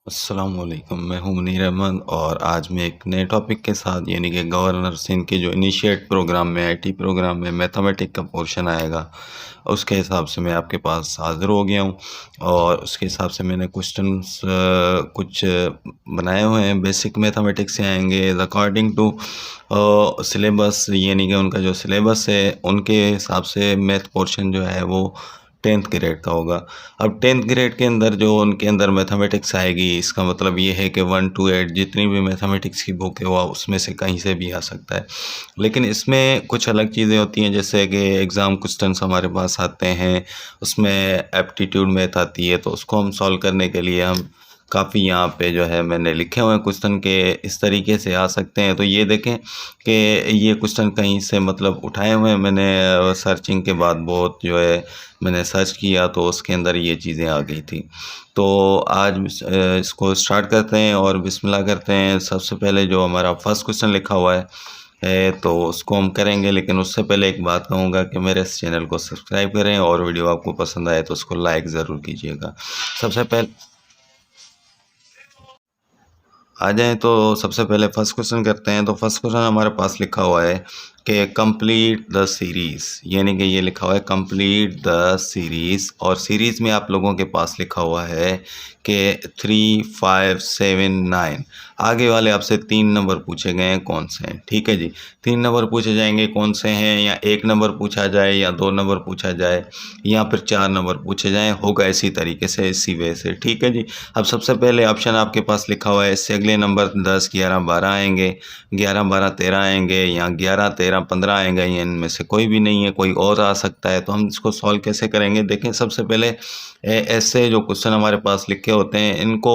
अस्सलामुअलैकुम, मैं हूँ मुनीर अहमद और आज मैं एक नए टॉपिक के साथ यानी कि गवर्नर सिंध के जो इनिशिएट प्रोग्राम में आईटी प्रोग्राम में मैथमेटिक का पोर्शन आएगा, उसके हिसाब से मैं आपके पास हाज़िर हो गया हूँ। और उसके हिसाब से मैंने क्वेश्चंस कुछ बनाए हुए हैं। बेसिक मैथमेटिक्स से आएंगे अकॉर्डिंग टू सिलेबस, यानी कि उनका जो सिलेबस है उनके हिसाब से मैथ पोर्शन जो है वो 10th ग्रेड का होगा। अब 10th ग्रेड के अंदर जो उनके अंदर मैथमेटिक्स आएगी, इसका मतलब ये है कि 1 to 8 जितनी भी मैथमेटिक्स की बुक है वो उसमें से कहीं से भी आ सकता है। लेकिन इसमें कुछ अलग चीज़ें होती हैं, जैसे कि एग्ज़ाम क्वेश्चंस हमारे पास आते हैं, उसमें एप्टीट्यूड मैथ आती है, तो उसको हम सॉल्व करने के लिए हम काफ़ी यहाँ पे जो है मैंने लिखे हुए हैं क्वेश्चन के इस तरीके से आ सकते हैं। तो ये देखें कि ये क्वेश्चन कहीं से मतलब उठाए हुए हैं मैंने, सर्चिंग के बाद बहुत जो है मैंने सर्च किया तो उसके अंदर ये चीज़ें आ गई थी। तो आज इसको स्टार्ट करते हैं और बिस्मिल्लाह करते हैं। सबसे पहले जो हमारा फर्स्ट क्वेश्चन लिखा हुआ है तो उसको हम करेंगे, लेकिन उससे पहले एक बात कहूँगा कि मेरे इस चैनल को सब्सक्राइब करें और वीडियो आपको पसंद आए तो उसको लाइक ज़रूर कीजिएगा। सबसे पहले आ जाएँ तो सबसे पहले फर्स्ट क्वेश्चन करते हैं। तो फर्स्ट क्वेश्चन हमारे पास लिखा हुआ है कि कंप्लीट द सीरीज़, यानी कि ये लिखा हुआ है कंप्लीट द सीरीज़, और सीरीज़ में आप लोगों के पास लिखा हुआ है कि 3, 5, 7, 9। आगे वाले आपसे 3 नंबर पूछे गए हैं, कौन से हैं? ठीक है जी, 3 नंबर पूछे जाएंगे कौन से हैं, या 1 नंबर पूछा जाए या 2 नंबर पूछा जाए या फिर 4 नंबर पूछे जाएँ, होगा इसी तरीके से, इसी वे से। ठीक है जी। अब सबसे पहले ऑप्शन आपके पास लिखा हुआ है, इससे अगले नंबर 10, 11, 12 आएंगे, 11, 12, 13 आएंगे, या 11, 13, 15 आएंगे, या इनमें से कोई भी नहीं है, कोई और आ सकता है। तो हम इसको सॉल्व कैसे करेंगे? देखें, सबसे पहले ऐसे जो क्वेश्चन हमारे पास लिखे होते हैं इनको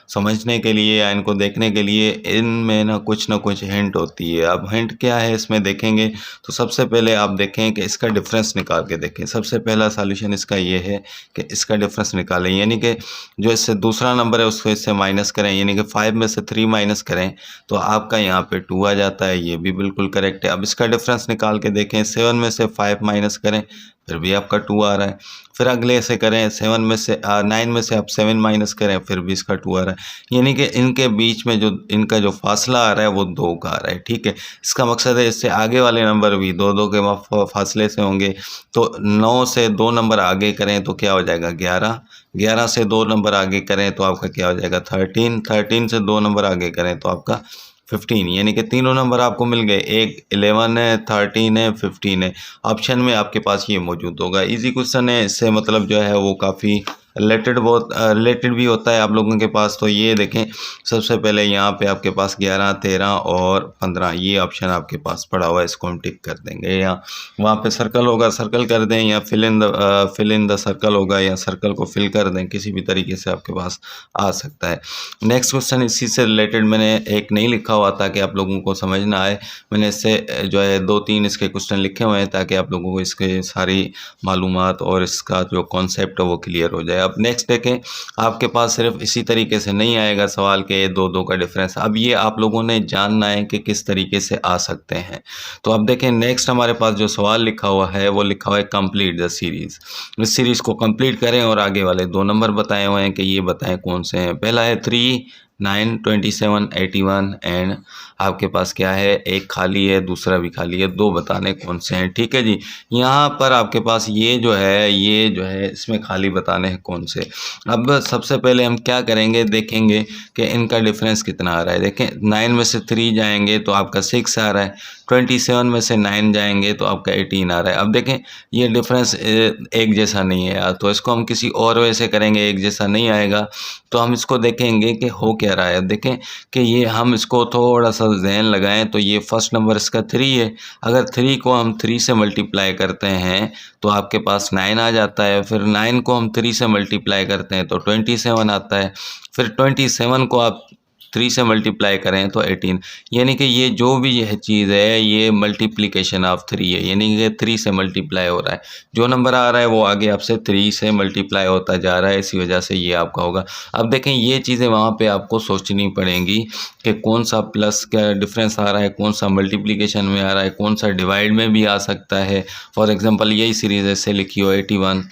समझने के लिए या इनको देखने के लिए इनमें ना कुछ हिंट होती है। अब हिंट क्या है इसमें देखेंगे तो सबसे पहले आप देखें कि इसका डिफरेंस निकाल के देखें। सबसे पहला सॉल्यूशन इसका ये है कि इसका डिफरेंस निकालें, यानी कि जो इससे दूसरा नंबर है उसको इससे माइनस करें, यानी कि 5 में से 3 माइनस करें तो आपका यहाँ पे 2 आ जाता है। ये भी बिल्कुल करेक्ट है। अब इसका डिफरेंस निकाल के देखें, 7 में से 5 माइनस करें फिर भी आपका 2 आ रहा है। फिर अगले से करें, 7 में से 9 में से आप 7 माइनस करें फिर भी इसका 2 आ रहा है, यानी कि इनके बीच में जो इनका जो फासला आ रहा है वो 2 का आ रहा है। ठीक है, इसका मकसद है इससे आगे वाले नंबर भी 2-2 के फासले से होंगे। तो 9 से 2 नंबर आगे करें तो क्या हो जाएगा 11, 11 से 2 नंबर आगे करें तो आपका क्या हो जाएगा 13, 13 से 2 नंबर आगे करें तो आपका 15, यानी कि तीनों नंबर आपको मिल गए। एक 11 है, 13 है, 15 है। ऑप्शन में आपके पास ये मौजूद होगा। इजी क्वेश्चन है, इससे मतलब जो है वो काफ़ी रिलेटेड, बहुत रिलेटेड भी होता है आप लोगों के पास। तो ये देखें, सबसे पहले यहाँ पे आपके पास 11, 13 और 15 ये ऑप्शन आपके पास पड़ा हुआ है, इसको हम टिक कर देंगे, या वहाँ पे सर्कल होगा सर्कल कर दें, या फिल इन द सर्कल होगा या सर्कल को फिल कर दें, किसी भी तरीके से आपके पास आ सकता है। नेक्स्ट क्वेश्चन इसी से रिलेटेड मैंने एक नहीं लिखा हुआ ताकि आप लोगों को समझ ना आए, मैंने इससे जो है 2-3 इसके क्वेश्चन लिखे हुए हैं ताकि आप लोगों को इसके सारी मालूमात और इसका जो कॉन्सेप्ट है वो क्लियर हो जाए। अब नेक्स्ट देखें, आपके पास सिर्फ इसी तरीके से नहीं आएगा सवाल के 2-2 का डिफरेंस। अब ये आप लोगों ने जानना है कि किस तरीके से आ सकते हैं। तो अब देखें, नेक्स्ट हमारे पास जो सवाल लिखा हुआ है वो लिखा हुआ है कंप्लीट द सीरीज़। इस सीरीज़ को कंप्लीट करें और आगे वाले 2 नंबर बताए हुए हैं कि ये बताएं कौन से हैं। पहला है 3, 9, 27, 81, एंड आपके पास क्या है, एक खाली है दूसरा भी खाली है, 2 बताने कौन से हैं। ठीक है जी, यहाँ पर आपके पास ये जो है इसमें खाली बताने हैं कौन से। अब सबसे पहले हम क्या करेंगे, देखेंगे कि इनका डिफरेंस कितना आ रहा है। देखें, 9 में से 3 जाएंगे तो आपका 6 आ रहा है, 27 में से 9 जाएंगे तो आपका 18 आ रहा है। अब देखें, ये डिफरेंस एक जैसा नहीं है, तो इसको हम किसी और वे से करेंगे, एक जैसा नहीं आएगा तो हम इसको देखेंगे कि हो क्या रहा है। देखें कि ये हम इसको थोड़ा सा जहन लगाएं तो ये फर्स्ट नंबर इसका 3 है। अगर 3 को हम 3 से मल्टीप्लाई करते हैं तो आपके पास 9 आ जाता है। फिर 9 को हम 3 से मल्टीप्लाई करते हैं तो 27 आता है। फिर 27 को आप 3 से मल्टीप्लाई करें तो 18, यानी कि ये जो भी यह चीज़ है ये मल्टीप्लिकेशन ऑफ 3 है, यानी कि 3 से मल्टीप्लाई हो रहा है। जो नंबर आ रहा है वो आगे आपसे 3 से मल्टीप्लाई होता जा रहा है, इसी वजह से ये आपका होगा। अब देखें, ये चीज़ें वहाँ पे आपको सोचनी पड़ेंगी कि कौन सा प्लस का डिफरेंस आ रहा है, कौन सा मल्टीप्लिकेशन में आ रहा है, कौन सा डिवाइड में भी आ सकता है। फॉर एग्जांपल यही सीरीज़ ऐसे लिखी हो 81,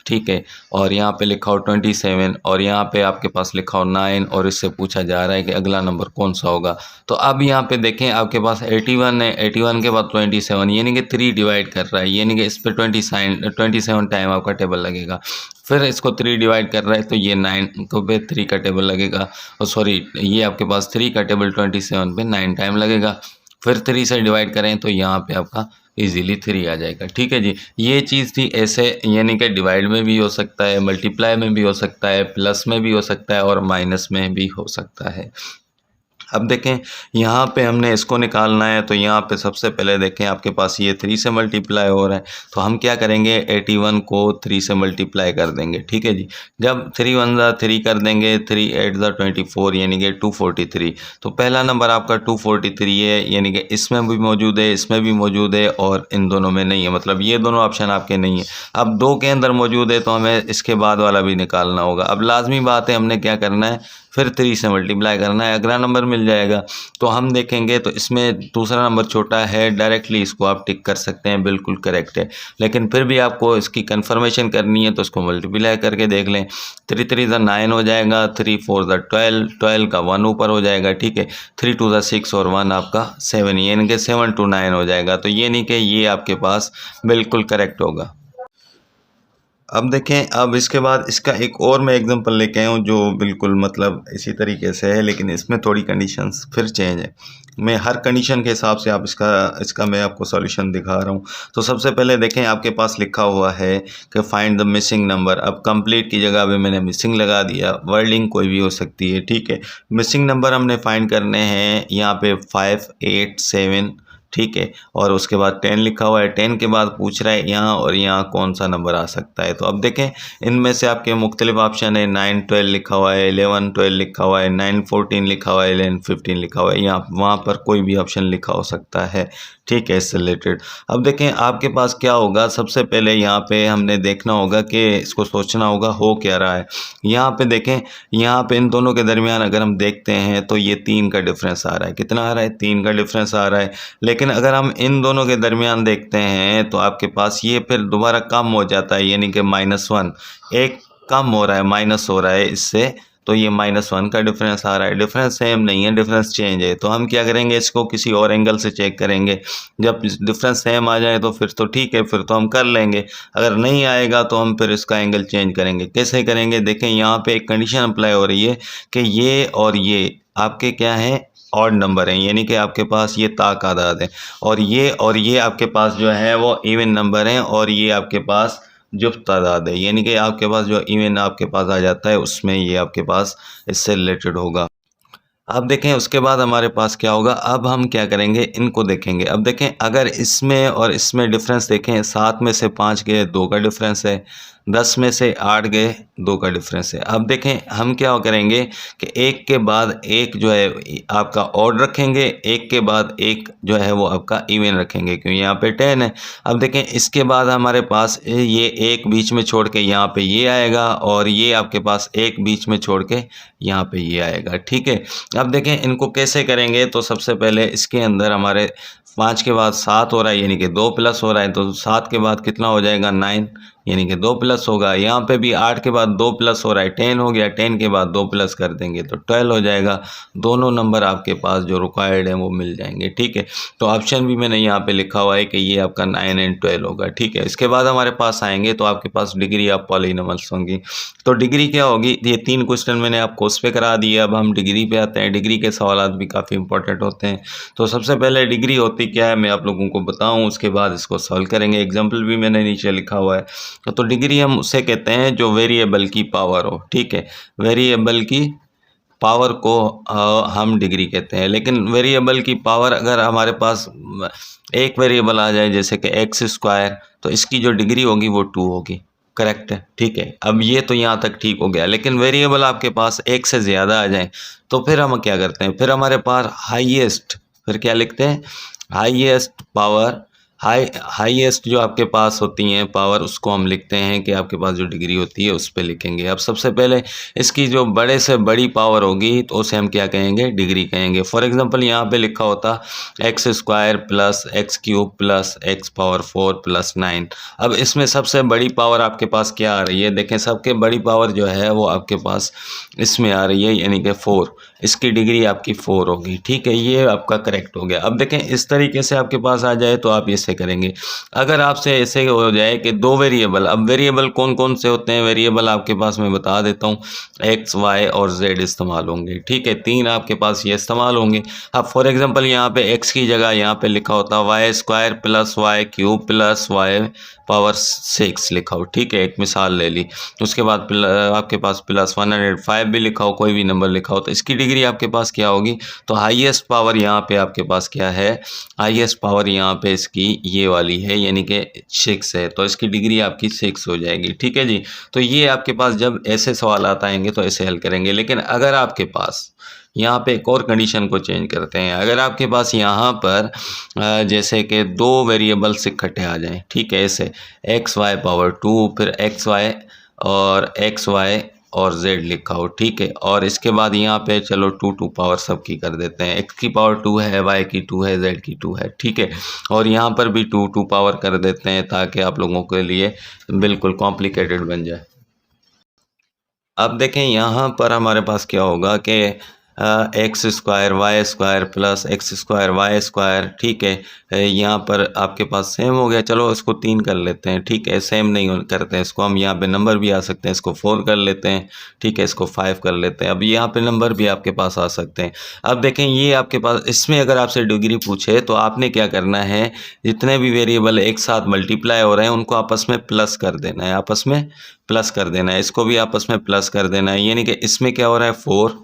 ठीक है, और यहाँ पे लिखा हो 27 और यहाँ पे आपके पास लिखा हो 9 और इससे पूछा जा रहा है कि अगला नंबर कौन सा होगा। तो अब यहाँ पे देखें आपके पास 81 है, 81 के बाद 27 यानी कि 3 डिवाइड कर रहा है, यानी कि इस पर 27 टाइम आपका टेबल लगेगा। फिर इसको 3 डिवाइड कर रहा है तो ये 9 को पे 3 का टेबल लगेगा, और सॉरी ये आपके पास 3 का टेबल 27 पे 9 टाइम लगेगा। फिर 3 से डिवाइड करें तो यहाँ पे आपका इजीली 3 आ जाएगा। ठीक है जी, ये चीज़ थी ऐसे, यानी कि डिवाइड में भी हो सकता है, मल्टीप्लाई में भी हो सकता है, प्लस में भी हो सकता है और माइनस में भी हो सकता है। अब देखें यहाँ पे हमने इसको निकालना है, तो यहाँ पे सबसे पहले देखें आपके पास ये 3 से मल्टीप्लाई हो रहा है, तो हम क्या करेंगे 81 को 3 से मल्टीप्लाई कर देंगे। ठीक है जी, जब 3 1 ज़ा 3 कर देंगे, 3 8 ज़ा 24 यानी कि 243। तो पहला नंबर आपका 243 है, यानी कि इसमें भी मौजूद है, इसमें भी मौजूद है और इन दोनों में नहीं है, मतलब ये दोनों ऑप्शन आपके नहीं है। अब 2 के अंदर मौजूद है तो हमें इसके बाद वाला भी निकालना होगा। अब लाजमी बात है, हमने क्या करना है, फिर 3 से मल्टीप्लाई करना है, अगला नंबर मिल जाएगा। तो हम देखेंगे तो इसमें दूसरा नंबर छोटा है, डायरेक्टली इसको आप टिक कर सकते हैं, बिल्कुल करेक्ट है। लेकिन फिर भी आपको इसकी कंफर्मेशन करनी है तो इसको मल्टीप्लाई करके देख लें। 3 3 ज़ा 9 हो जाएगा, 3 4 ज़ा 12, 12 का 1 ऊपर हो जाएगा। ठीक है, 3 2 ज़ा 6 और 1 आपका 7, यानी कि 7 to 9 हो जाएगा। तो ये नहीं कि ये आपके पास बिल्कुल करेक्ट होगा। अब देखें, अब इसके बाद इसका एक और मैं एग्जांपल लेके आया हूँ जो बिल्कुल मतलब इसी तरीके से है, लेकिन इसमें थोड़ी कंडीशंस फिर चेंज है। मैं हर कंडीशन के हिसाब से आप इसका मैं आपको सॉल्यूशन दिखा रहा हूँ। तो सबसे पहले देखें आपके पास लिखा हुआ है कि फाइंड द मिसिंग नंबर। अब कंप्लीट की जगह पे मैंने मिसिंग लगा दिया, वर्डिंग कोई भी हो सकती है। ठीक है, मिसिंग नंबर हमने फाइंड करने हैं यहाँ पे 5 8 7। ठीक है, और उसके बाद 10 लिखा हुआ है, 10 के बाद पूछ रहा है यहाँ और यहाँ कौन सा नंबर आ सकता है। तो अब देखें इनमें से आपके मुख्तलिफ ऑप्शन है, 9 12 लिखा हुआ है, 11 12 लिखा हुआ है, 9 14 लिखा हुआ है, 11 15 लिखा हुआ है, यहाँ वहाँ पर कोई भी ऑप्शन लिखा हो सकता है। ठीक है, इससे रिलेटेड अब देखें आपके पास क्या होगा। सबसे पहले यहाँ पे हमने देखना होगा कि इसको सोचना होगा हो क्या रहा है। यहाँ पे देखें, यहाँ पे इन दोनों के दरमियान अगर हम देखते हैं तो ये 3 का डिफरेंस आ रहा है। कितना आ रहा है? 3 का डिफरेंस आ रहा है। लेकिन अगर हम इन दोनों के दरमियान देखते हैं तो आपके पास ये फिर दोबारा कम हो जाता है, यानी कि -1 एक कम हो रहा है, माइनस हो रहा है इससे, तो ये -1 का डिफरेंस आ रहा है। डिफरेंस सेम नहीं है, डिफरेंस चेंज है। तो हम क्या करेंगे, इसको किसी और एंगल से चेक करेंगे। जब डिफरेंस सेम आ जाए तो फिर तो ठीक है, फिर तो हम कर लेंगे। अगर नहीं आएगा तो हम फिर इसका एंगल चेंज करेंगे। कैसे करेंगे? देखें यहाँ पे एक कंडीशन अप्लाई हो रही है कि ये और ये आपके क्या हैं, ऑड नंबर हैं, यानी कि आपके पास ये तादाद है, और ये आपके पास जो है वो इवन नंबर हैं, और ये आपके पास जुफ्त तादाद है, यानी कि आपके पास जो इवन आपके पास आ जाता है उसमें ये आपके पास इससे रिलेटेड होगा। अब देखें उसके बाद हमारे पास क्या होगा। अब हम क्या करेंगे, इनको देखेंगे। अब देखें अगर इसमें और इसमें डिफरेंस देखें, 7 में से 5 गए 2 का डिफरेंस है, 10 में से 8 गए 2 का डिफरेंस है। अब देखें हम क्या करेंगे कि एक के बाद एक जो है आपका ऑड रखेंगे, एक के बाद एक जो है वो आपका इवन रखेंगे, क्योंकि यहाँ पे 10 है। अब देखें इसके बाद हमारे पास ये एक बीच में छोड़ के यहाँ पे ये आएगा, और ये आपके पास एक बीच में छोड़ के यहाँ पे ये आएगा। ठीक है, अब देखें इनको कैसे करेंगे। तो सबसे पहले इसके अंदर हमारे 5 के बाद 7 हो रहा है, यानी कि 2 प्लस हो रहा है, तो 7 के बाद कितना हो जाएगा 9, यानी कि 2 प्लस होगा। यहाँ पे भी 8 के बाद 2 प्लस हो रहा है, 10 हो गया, 10 के बाद 2 प्लस कर देंगे तो 12 हो जाएगा। दोनों नंबर आपके पास जो रिक्वायर्ड हैं वो मिल जाएंगे। ठीक है, तो ऑप्शन भी मैंने यहाँ पे लिखा हुआ है कि ये आपका 9 और 12 होगा। ठीक है, इसके बाद हमारे पास आएंगे तो आपके पास डिग्री ऑफ पॉलिनॉमियल्स होंगी। तो डिग्री क्या होगी, ये 3 क्वेश्चन मैंने आपको उस पर करा दिया। अब हम डिग्री पे आते हैं। डिग्री के सवाल भी काफ़ी इंपॉर्टेंट होते हैं। तो सबसे पहले डिग्री होती क्या है मैं आप लोगों को बताऊँ, उसके बाद इसको सॉल्व करेंगे। एग्जाम्पल भी मैंने नीचे लिखा हुआ है। तो डिग्री हम उसे कहते हैं जो वेरिएबल की पावर हो। ठीक है, वेरिएबल की पावर को हम डिग्री कहते हैं। लेकिन वेरिएबल की पावर अगर हमारे पास एक वेरिएबल आ जाए जैसे कि x², तो इसकी जो डिग्री होगी वो 2 होगी। करेक्ट है। ठीक है, अब ये तो यहाँ तक ठीक हो गया। लेकिन वेरिएबल आपके पास एक से ज़्यादा आ जाए तो फिर हम क्या करते हैं, फिर हमारे पास हाईएस्ट, फिर क्या लिखते हैं, हाईएस्ट पावर हाईएस्ट जो आपके पास होती हैं पावर, उसको हम लिखते हैं कि आपके पास जो डिग्री होती है उस पे लिखेंगे। अब सबसे पहले इसकी जो बड़े से बड़ी पावर होगी तो उसे हम क्या कहेंगे, डिग्री कहेंगे। फॉर एग्जांपल यहाँ पे लिखा होता x square plus x cube plus x power 4 plus 9। अब इसमें सबसे बड़ी पावर आपके पास क्या आ रही है, देखें सबके बड़ी पावर जो है वो आपके पास इसमें आ रही है, यानी कि 4। इसकी डिग्री आपकी 4 होगी, ठीक है, ये आपका करेक्ट हो गया। अब देखें इस तरीके से आपके पास आ जाए तो आप ऐसे करेंगे। अगर आपसे ऐसे हो जाए कि दो वेरिएबल, अब वेरिएबल कौन कौन से होते हैं, वेरिएबल आपके पास मैं बता देता हूँ, एक्स वाई और जेड इस्तेमाल होंगे, ठीक है, 3 आपके पास ये इस्तेमाल होंगे। अब फॉर एग्जांपल यहाँ पे एक्स की जगह यहाँ पे लिखा होता Y square plus Y cube plus Y power 6 लिखा हो, ठीक है, एक मिसाल ले ली। उसके बाद आपके पास प्लस 105 भी लिखा हो, कोई भी नंबर लिखा हो, तो इसकी डिग्री आपके पास क्या होगी, तो हाईएस्ट पावर यहाँ पे आपके पास क्या है, हाईएस्ट पावर यहाँ पे इसकी ये वाली है, यानी कि 6 है, तो इसकी डिग्री आपकी 6 हो जाएगी, ठीक है जी। तो ये आपके पास जब ऐसे सवाल आएंगे तो ऐसे हल करेंगे। लेकिन अगर आपके पास यहाँ पे एक और कंडीशन को चेंज करते हैं, अगर आपके पास यहाँ पर जैसे कि दो वेरिएबल्स इकट्ठे आ जाएं, ठीक है, ऐसे एक्स वाई पावर 2 फिर एक्स वाई और z लिखा हो, ठीक है, और इसके बाद यहाँ पे चलो 2 पावर सबकी कर देते हैं, x की पावर 2 है, y की 2 है, z की 2 है, ठीक है, और यहाँ पर भी 2 पावर कर देते हैं ताकि आप लोगों के लिए बिल्कुल कॉम्प्लिकेटेड बन जाए। अब देखें यहाँ पर हमारे पास क्या होगा कि X square Y square plus X square Y square, ठीक है, यहाँ पर आपके पास सेम हो गया। चलो इसको 3 कर लेते हैं, ठीक है, सेम नहीं करते हैं इसको, हम यहाँ पे नंबर भी आ सकते हैं, इसको 4 कर लेते हैं, ठीक है, इसको 5 कर लेते हैं। अब यहाँ पे नंबर भी आपके पास आ सकते हैं। अब देखें ये आपके पास इसमें अगर आपसे डिग्री पूछे तो आपने क्या करना है, जितने भी वेरिएबल एक साथ मल्टीप्लाई हो रहे हैं उनको आपस में प्लस कर देना है, आपस में प्लस कर देना है, इसको भी आपस में प्लस कर देना है, यानी कि इसमें क्या हो रहा है 4,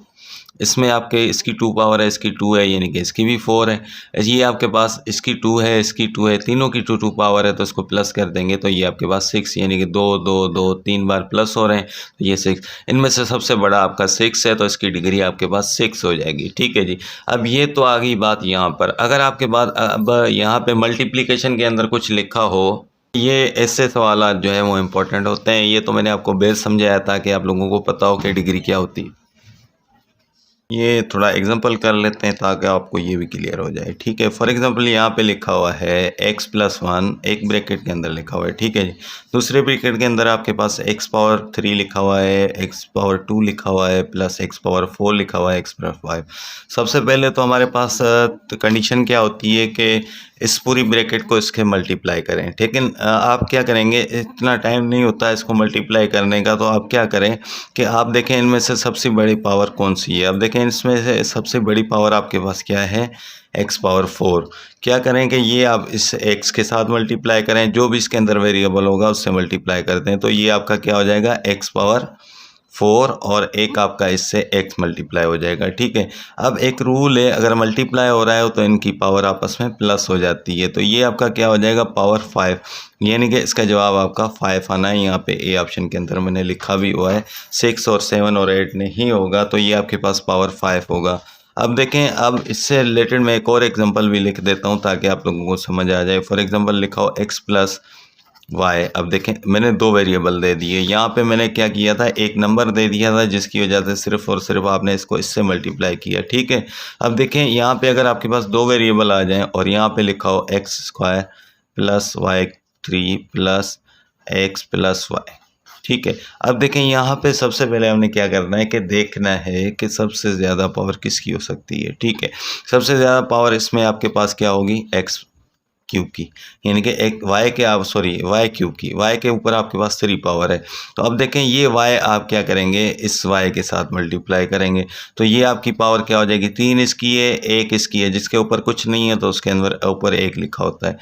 इसमें आपके इसकी 2 पावर है, इसकी 2 है, यानी कि इसकी भी 4 है, ये आपके पास इसकी 2 है, इसकी 2 है, तीनों की 2 पावर है, तो इसको प्लस कर देंगे तो ये आपके पास 6, यानी कि 2 2 2 3 बार प्लस हो रहे हैं, तो ये 6, इनमें से सबसे बड़ा आपका 6 है, तो इसकी डिग्री आपके पास 6 हो जाएगी, ठीक है जी। अब ये तो आ गई बात यहाँ पर। अगर आपके पास अब यहाँ पे मल्टीप्लिकेशन के अंदर कुछ लिखा हो, ये ऐसे सवाल जो है वो इम्पोर्टेंट होते हैं। ये तो मैंने आपको बेस समझाया था कि आप लोगों को पता हो कि डिग्री क्या होती है। ये थोड़ा एग्जांपल कर लेते हैं ताकि आपको ये भी क्लियर हो जाए, ठीक है। फॉर एग्जांपल यहाँ पे लिखा हुआ है x प्लस 1 एक ब्रैकेट के अंदर लिखा हुआ है, ठीक है जी। दूसरे ब्रैकेट के अंदर आपके पास x पावर 3 लिखा हुआ है, x पावर 2 लिखा हुआ है, प्लस x पावर 4 लिखा हुआ है, x पावर 5। सबसे पहले तो हमारे पास कंडीशन क्या होती है कि इस पूरी ब्रैकेट को इसके मल्टीप्लाई करें, लेकिन आप क्या करेंगे, इतना टाइम नहीं होता है इसको मल्टीप्लाई करने का, तो आप क्या करें कि आप देखें इनमें से सबसे बड़ी पावर कौन सी है। अब देखें इसमें से सबसे बड़ी पावर आपके पास क्या है, x पावर 4। क्या करें कि ये आप इस x के साथ मल्टीप्लाई करें, जो भी इसके अंदर वेरिएबल होगा उससे मल्टीप्लाई करते हैं, तो ये आपका क्या हो जाएगा x पावर 4 और एक आपका इससे x मल्टीप्लाई हो जाएगा, ठीक है। अब एक रूल है, अगर मल्टीप्लाई हो रहा है तो इनकी पावर आपस में प्लस हो जाती है, तो ये आपका क्या हो जाएगा पावर 5, यानी कि इसका जवाब आपका 5 आना है। यहाँ पे ए ऑप्शन के अंदर मैंने लिखा भी हुआ है, 6 और 7 और 8 नहीं होगा, तो ये आपके पास पावर 5 होगा। अब देखें, अब इससे रिलेटेड मैं एक और एग्जांपल भी लिख देता हूँ ताकि आप लोगों को समझ आ जाए। फॉर एग्जांपल लिखा हो x प्लस वाई। अब देखें मैंने 2 वेरिएबल दे दिए, यहाँ पे मैंने क्या किया था, एक नंबर दे दिया था जिसकी वजह से सिर्फ और सिर्फ आपने इसको इससे मल्टीप्लाई किया, ठीक है। अब देखें यहाँ पे अगर आपके पास 2 वेरिएबल आ जाएं और यहाँ पे लिखा हो x square plus Y 3 plus X plus Y, ठीक है। अब देखें यहाँ पे सबसे पहले हमने क्या करना है कि देखना है कि सबसे ज़्यादा पावर किसकी हो सकती है, ठीक है। सबसे ज़्यादा पावर इसमें आपके पास क्या होगी, एक्स क्यूब की, यानी कि एक वाई के आप वाई क्यूब की, वाई के ऊपर आपके पास 3 पावर है। तो अब देखें ये वाई आप क्या करेंगे, इस वाई के साथ मल्टीप्लाई करेंगे, तो ये आपकी पावर क्या हो जाएगी, 3 इसकी है, 1 इसकी है, जिसके ऊपर कुछ नहीं है तो उसके अंदर ऊपर 1 लिखा होता है,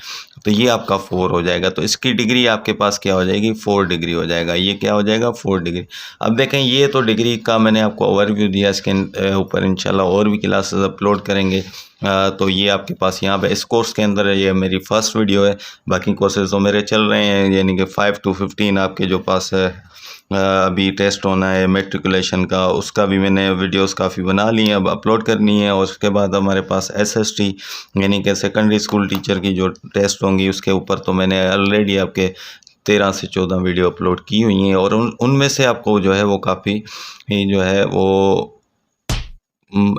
तो ये आपका 4 हो जाएगा। तो इसकी डिग्री आपके पास क्या हो जाएगी, 4 डिग्री हो जाएगा। ये क्या हो जाएगा, 4 डिग्री। अब देखें ये तो डिग्री का मैंने आपको ओवरव्यू दिया, इसके ऊपर इंशाल्लाह और भी क्लासेस अपलोड करेंगे। तो ये आपके पास यहाँ पे इस कोर्स के अंदर ये मेरी फ़र्स्ट वीडियो है। बाकी कोर्सेज़ तो मेरे चल रहे हैं, यानी कि 5 to 15 आपके जो पास है अभी टेस्ट होना है मैट्रिकुलेशन का, उसका भी मैंने वीडियोस काफ़ी बना ली हैं, अब अपलोड करनी है। और उसके बाद हमारे पास SST यानी कि सेकेंडरी स्कूल टीचर की जो टेस्ट होंगी उसके ऊपर तो मैंने ऑलरेडी आपके 13 से 14 वीडियो अपलोड की हुई हैं, और उनमें से आपको जो है वो काफ़ी जो है वो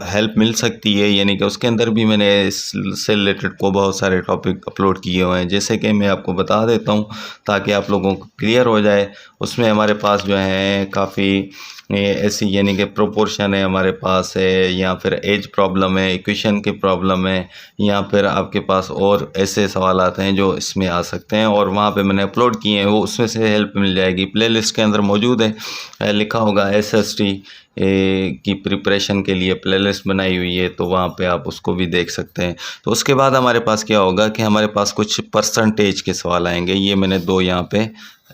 हेल्प मिल सकती है। यानी कि उसके अंदर भी मैंने इससे रिलेटेड को बहुत सारे टॉपिक अपलोड किए हुए हैं, जैसे कि मैं आपको बता देता हूँ ताकि आप लोगों को क्लियर हो जाए। उसमें हमारे पास जो है काफ़ी ऐसी यानी कि प्रोपोर्शन है हमारे पास है, या फिर एज प्रॉब्लम है, इक्वेशन की प्रॉब्लम है, या फिर आपके पास और ऐसे सवाल आते हैं जो इसमें आ सकते हैं, और वहाँ पे मैंने अपलोड किए हैं, वो उसमें से हेल्प मिल जाएगी। प्लेलिस्ट के अंदर मौजूद है, लिखा होगा SST की प्रिपरेशन के लिए प्लेलिस्ट बनाई हुई है, तो वहाँ पे आप उसको भी देख सकते हैं। तो उसके बाद हमारे पास क्या होगा कि हमारे पास कुछ परसेंटेज के सवाल आएंगे। ये मैंने 2 यहाँ पे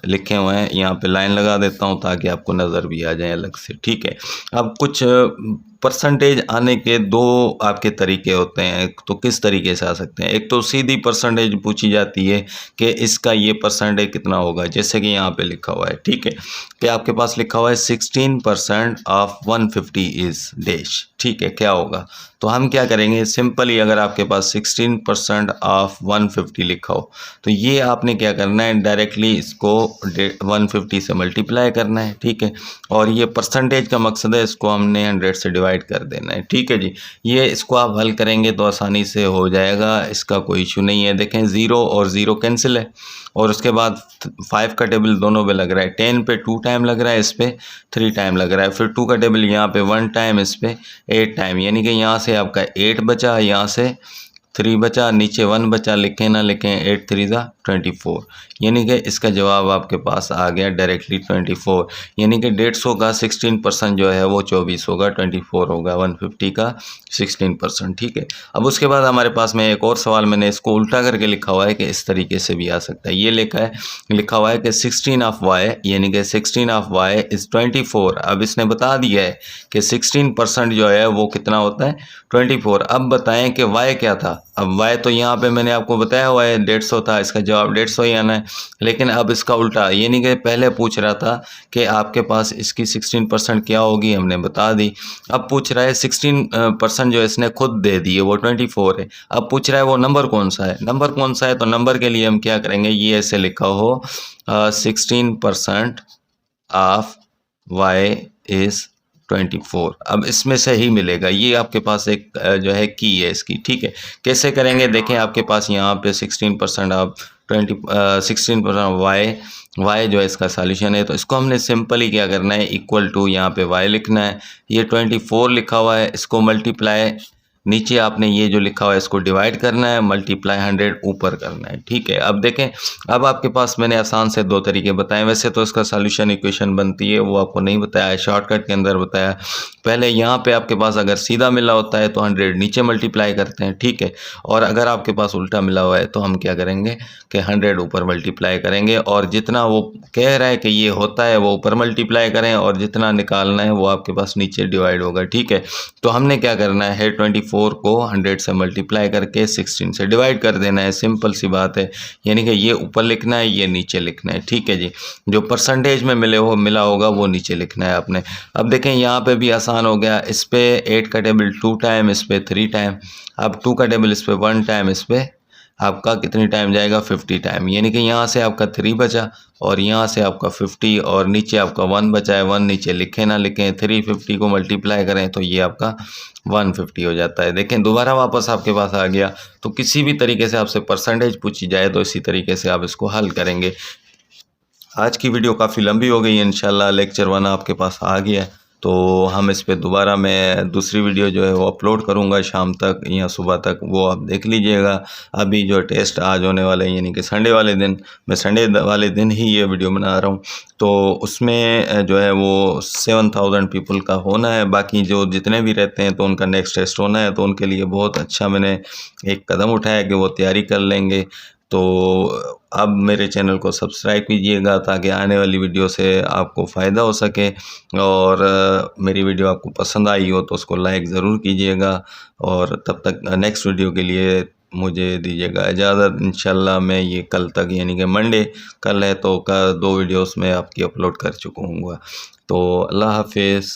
लिखे हुए हैं, यहाँ पे लाइन लगा देता हूँ ताकि आपको नज़र भी आ जाए अलग से, ठीक है। अब कुछ परसेंटेज आने के 2 आपके तरीके होते हैं, तो किस तरीके से आ सकते हैं। एक तो सीधी परसेंटेज पूछी जाती है कि इसका ये परसेंटेज कितना होगा, जैसे कि यहाँ पे लिखा हुआ है, ठीक है, कि आपके पास लिखा हुआ है 16% ऑफ 150 इज डैश, ठीक है, क्या होगा। तो हम क्या करेंगे, सिंपली अगर आपके पास 16% ऑफ 150 लिखा हो तो ये आपने क्या करना है, डायरेक्टली इसको 150 से मल्टीप्लाई करना है, ठीक है। और ये परसेंटेज का मकसद है, इसको हमने 100 से डिवाइड कर देना है, ठीक है जी। ये इसको आप हल करेंगे तो आसानी से हो जाएगा, इसका कोई इशू नहीं है। देखें 0 और 0 कैंसिल है, और उसके बाद 5 का टेबल दोनों पे लग रहा है, 10 पे 2 टाइम लग रहा है, इस पे 3 टाइम लग रहा है, फिर 2 का टेबल यहाँ पे 1 टाइम, इस पे 8 टाइम, यानी कि यहाँ से आपका 8 बचा, यहाँ से 3 बचा, नीचे 1 बचा, लिखें ना लिखें 8 3 ज़ा 24, यानी कि इसका जवाब आपके पास आ गया डायरेक्टली 24। यानी कि 150 का 16% जो है वो 24 होगा, 24 होगा 150 का 16%, ठीक है। अब उसके बाद हमारे पास में एक और सवाल मैंने इसको उल्टा करके लिखा हुआ है कि इस तरीके से भी आ सकता है। ये लिखा हुआ है कि 16 ऑफ वाई यानी कि 16 ऑफ वाई इज़ 24। अब इसने बता दिया है कि 16% जो है वो कितना होता है 24। अब बताएं कि वाई क्या था। अब वाई तो यहाँ पे मैंने आपको बताया हुआ है 150 था, इसका जवाब 150 ही आना है। लेकिन अब इसका उल्टा, यानी कि पहले पूछ रहा था कि आपके पास इसकी 16% क्या होगी, हमने बता दी। अब पूछ रहा है 16% जो इसने खुद दे दी है वो 24 है। अब पूछ रहा है वो नंबर कौन सा है, नंबर कौन सा है, तो नंबर के लिए हम क्या करेंगे, ये ऐसे लिखा हो 16% ऑफ वाई इज़ 24। अब इसमें से ही मिलेगा, ये आपके पास एक जो है की है इसकी, ठीक है। कैसे करेंगे, देखें आपके पास यहाँ पे 16% ऑफ 16% वाई जो है इसका सॉल्यूशन है। तो इसको हमने सिंपली क्या करना है, इक्वल टू यहाँ पे वाई लिखना है, ये 24 लिखा हुआ है, इसको मल्टीप्लाई नीचे आपने ये जो लिखा हुआ है इसको डिवाइड करना है, मल्टीप्लाई 100 ऊपर करना है, ठीक है। अब देखें, अब आपके पास मैंने आसान से 2 तरीके बताए, वैसे तो इसका सॉल्यूशन इक्वेशन बनती है वो आपको नहीं बताया है, शॉर्टकट के अंदर बताया। पहले यहाँ पे आपके पास अगर सीधा मिला होता है तो 100 नीचे मल्टीप्लाई करते हैं, ठीक है। और अगर आपके पास उल्टा मिला हुआ है तो हम क्या करेंगे कि 100 ऊपर मल्टीप्लाई करेंगे, और जितना वो कह रहा है कि ये होता है वो ऊपर मल्टीप्लाई करें, और जितना निकालना है वो आपके पास नीचे डिवाइड होगा, ठीक है। तो हमने क्या करना है, 24 को 100 से मल्टीप्लाई करके 16 से डिवाइड कर देना है, सिंपल सी बात है। यानी कि ये ऊपर लिखना है, ये नीचे लिखना है, ठीक है जी। जो परसेंटेज में मिला होगा वो नीचे लिखना है आपने। अब देखें यहाँ पे भी आसान हो गया, इस पे 8 का टेबल 2 टाइम, इस पे 3 टाइम, अब 2 का टेबल इस पे 1 टाइम, इस पे आपका कितनी टाइम जाएगा 50 टाइम, यानी कि यहाँ से आपका 3 बचा, और यहाँ से आपका 50, और नीचे आपका 1 बचा है, 1 नीचे लिखें ना लिखें, 350 को मल्टीप्लाई करें तो ये आपका 150 हो जाता है। देखें दोबारा वापस आपके पास आ गया। तो किसी भी तरीके से आपसे परसेंटेज पूछी जाए तो इसी तरीके से आप इसको हल करेंगे। आज की वीडियो काफ़ी लंबी हो गई है, इंशाल्लाह लेक्चर 1 आपके पास आ गया है, तो हम इस पे दोबारा मैं दूसरी वीडियो जो है वो अपलोड करूँगा शाम तक या सुबह तक, वो आप देख लीजिएगा। अभी जो टेस्ट आज होने वाले हैं यानी कि संडे वाले दिन, मैं संडे वाले दिन ही ये वीडियो बना रहा हूँ, तो उसमें जो है वो 7000 पीपल का होना है। बाकी जो जितने भी रहते हैं तो उनका नेक्स्ट टेस्ट होना है, तो उनके लिए बहुत अच्छा मैंने एक कदम उठाया कि वो तैयारी कर लेंगे। तो अब मेरे चैनल को सब्सक्राइब कीजिएगा ताकि आने वाली वीडियो से आपको फ़ायदा हो सके। और मेरी वीडियो आपको पसंद आई हो तो उसको लाइक ज़रूर कीजिएगा। और तब तक नेक्स्ट वीडियो के लिए मुझे दीजिएगा इजाज़त। इंशाल्लाह मैं ये कल तक, यानी कि मंडे कल है तो 2 वीडियोस मैं आपकी अपलोड कर चुका हूँ। तो अल्लाह हाफिज़।